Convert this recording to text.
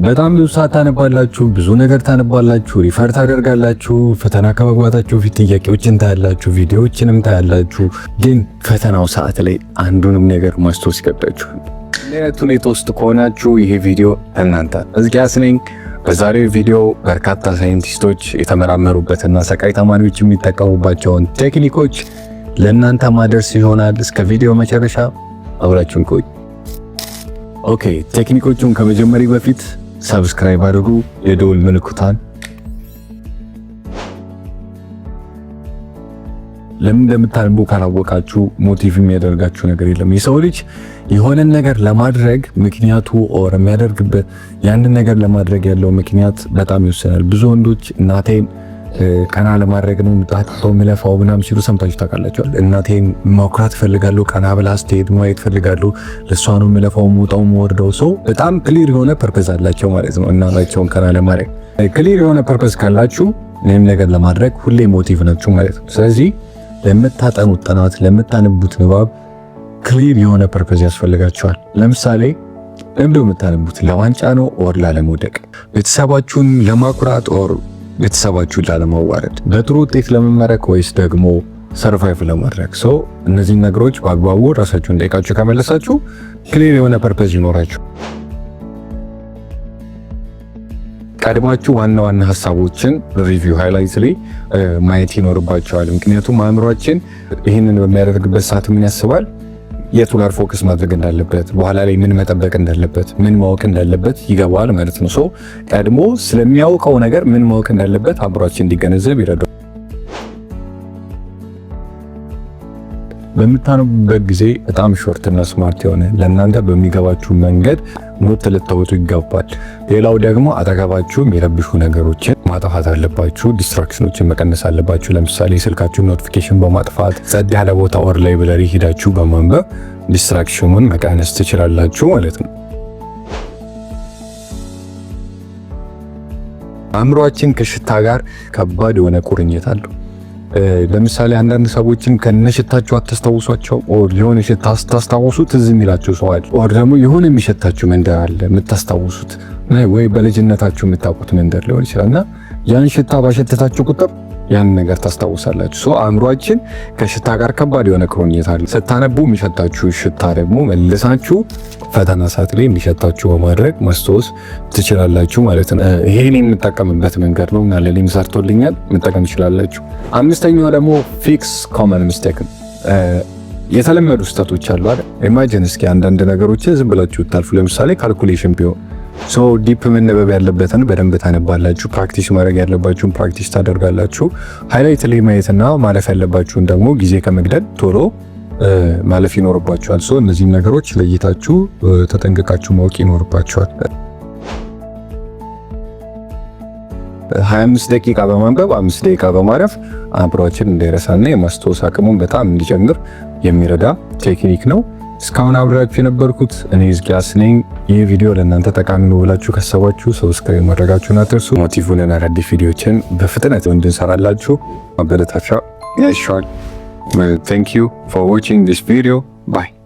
በጣም ብዙ ሰዓት ታነባላችሁ፣ ብዙ ነገር ታነባላችሁ፣ ሪፈር ታደርጋላችሁ፣ ፈተና ከመግባታችሁ ፊት ጥያቄዎችን ታያላችሁ፣ ቪዲዮዎችንም ታያላችሁ። ግን ፈተናው ሰዓት ላይ አንዱንም ነገር ማስታወስ ይከብዳችኋል። ለየት ሁኔታ ውስጥ ከሆናችሁ ይሄ ቪዲዮ እናንተ ሕዝቅያስ ነኝ። በዛሬው ቪዲዮ በርካታ ሳይንቲስቶች የተመራመሩበትና ሰቃይ ተማሪዎች የሚጠቀሙባቸውን ቴክኒኮች ለእናንተ ማድረስ ይሆናል። እስከ ቪዲዮ መጨረሻ አብራችሁን ቆዩ። ኦኬ፣ ቴክኒኮቹን ከመጀመሪያ በፊት ሰብስክራይብ አድርጉ፣ የደወል ምልክቷን። ለምን እንደምታነቡ ካላወቃችሁ ሞቲቭ የሚያደርጋችሁ ነገር የለም። የሰው ልጅ የሆነን ነገር ለማድረግ ምክንያቱ ኦር የሚያደርግበት ያንን ነገር ለማድረግ ያለው ምክንያት በጣም ይወስናል። ብዙ ወንዶች እናቴን ቀና ለማድረግ ነው የምጣጣው የሚለፋው ምናምን ሲሉ ሰምታችሁ ታውቃላችሁ። እናቴን ማኩራት ፈልጋለሁ፣ ቀና ብላ ስትሄድ ማየት ፈልጋለሁ፣ ለሷ ነው የሚለፋው የምወጣው የምወርደው። ሰው በጣም ክሊር የሆነ ፐርፐዝ አላቸው ማለት ነው። እናታቸውን ቀና ለማድረግ ክሊር የሆነ ፐርፐዝ ካላችሁ ምንም ነገር ለማድረግ ሁሌ ሞቲቭ ናችሁ ማለት ነው። ስለዚህ ለምታጠኑት ጥናት፣ ለምታነቡት ንባብ ክሊር የሆነ ፐርፐዝ ያስፈልጋችኋል። ለምሳሌ ለምንድን ነው የምታነቡት? ለዋንጫ ነው ኦር ላለመውደቅ? ቤተሰባችሁን ለማኩራት ኦር ቤተሰባችሁን ላለማዋረድ? በጥሩ ውጤት ለመመረቅ ወይስ ደግሞ ሰርቫይቭ ለማድረግ? እነዚህን ነገሮች በአግባቡ ራሳችሁን ጠይቃችሁ ከመለሳችሁ ክሊር የሆነ ፐርፐዝ ይኖራችሁ። ቀድማችሁ ዋና ዋና ሀሳቦችን ሪቪው ሃይላይት ላይ ማየት ይኖርባቸዋል። ምክንያቱም አእምሯችን ይህንን በሚያደርግበት ሰዓት ምን ያስባል? የቱ ጋር ፎከስ ማድረግ እንዳለበት፣ በኋላ ላይ ምን መጠበቅ እንዳለበት፣ ምን ማወቅ እንዳለበት ይገባል ማለት ነው። ቀድሞ ስለሚያውቀው ነገር ምን ማወቅ እንዳለበት አእምሯችን እንዲገነዘብ ይረዳል። በምታነቡበት ጊዜ በጣም ሾርት እና ስማርት የሆነ ለእናንተ በሚገባችሁ መንገድ ኖት ልታወጡ ይገባል። ሌላው ደግሞ አጠገባችሁ የሚረብሹ ነገሮችን ማጥፋት አለባችሁ። ዲስትራክሽኖችን መቀነስ አለባችሁ። ለምሳሌ ስልካችሁን ኖቲፊኬሽን በማጥፋት ጸጥ ያለ ቦታ ኦር ላይብረሪ ሄዳችሁ በማንበብ ዲስትራክሽኑን መቀነስ ትችላላችሁ ማለት ነው። አእምሯችን ከሽታ ጋር ከባድ የሆነ ቁርኝት አለው። ለምሳሌ አንዳንድ ሰዎችን ከነሽታቸው አታስታውሷቸው ኦር የሆነ ሽታ አታስታውሱ ትዝ የሚላቸው ሰው አለ። ኦር ደግሞ የሆነ የሚሸታችሁ መንደር አለ የምታስታውሱት፣ ወይ በልጅነታችሁ የምታውቁት መንደር ሊሆን ይችላልና ያን ሽታ ባሸተታችሁ ቁጥር ያን ነገር ታስታውሳላችሁ። አእምሯችን ከሽታ ጋር ከባድ የሆነ ቁርኝት አለ። ስታነቡ የሚሸታችሁ ሽታ ደግሞ መልሳችሁ ፈተና ሰዓት ላይ የሚሸታችሁ በማድረግ ማስታወስ ትችላላችሁ ማለት ነው። ይሄን የምጠቀምበት መንገድ ነው እና ለኔም ሰርቶልኛል፣ መጠቀም ትችላላችሁ። አምስተኛው ደግሞ ፊክስ ኮመን ሚስቴክ። የተለመዱ ስህተቶች አሉ አይደል? ኢማጂን እስኪ አንዳንድ ነገሮችን ዝም ብላችሁ ታልፉ። ለምሳሌ ካልኩሌሽን ቢሆን ዲፕ መነበብ ያለበትን በደንብ ታነባላችሁ። ፕራክቲስ ማድረግ ያለባችሁን ፕራክቲስ ታደርጋላችሁ። ሃይላይት ላይ ማየትና ማለፍ ያለባችሁን ደግሞ ጊዜ ከመግደል ቶሎ ማለፍ ይኖርባችኋል። እነዚህም ነገሮች ለይታችሁ ተጠንቅቃችሁ ማወቅ ይኖርባችኋል። 25 ደቂቃ በማንበብ 5 ደቂቃ በማረፍ አእምሯችን እንዳይረሳና የማስታወስ አቅሙን በጣም እንዲጨምር የሚረዳ ቴክኒክ ነው። እስካሁን አብራችሁ የነበርኩት እኔ ሕዝቅያስ ነኝ። ይህ ቪዲዮ ለእናንተ ጠቃሚ ነው ብላችሁ ካሰባችሁ ሰብስክራይብ ማድረጋችሁን አትርሱ። ሞቲቭን አዳዲስ ቪዲዮችን በፍጥነት እንድንሰራላችሁ ማበረታቻ ያሻል። Thank you for watching this video. Bye.